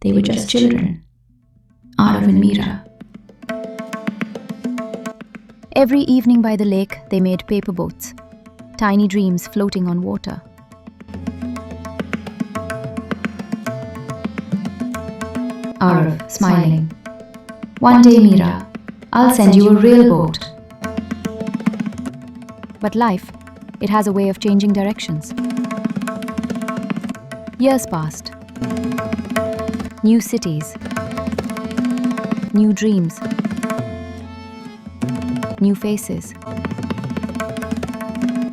They were just children. Aarav and Meera. Every evening by the lake, they made paper boats, tiny dreams floating on water. Aarav, smiling. One day, Meera, I'll send you a real boat. But life, it has a way of changing directions. Years passed. New cities. New dreams. New faces.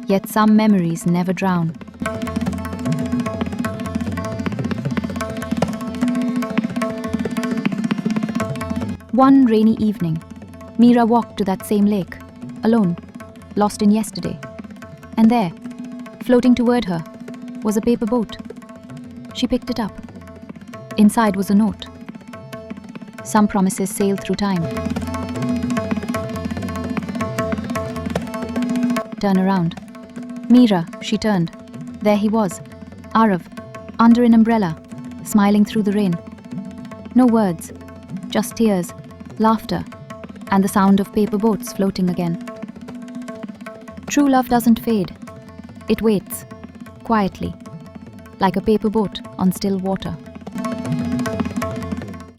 Yet some memories never drown. One rainy evening, Meera walked to that same lake, alone, lost in yesterday. And there, floating toward her, was a paper boat. She picked it up. Inside was a note. Some promises sailed through time. Turn around. Meera, she turned. There he was, Aarav, under an umbrella, smiling through the rain. No words, just tears, laughter, and the sound of paper boats floating again. True love doesn't fade. It waits, quietly, like a paper boat on still water.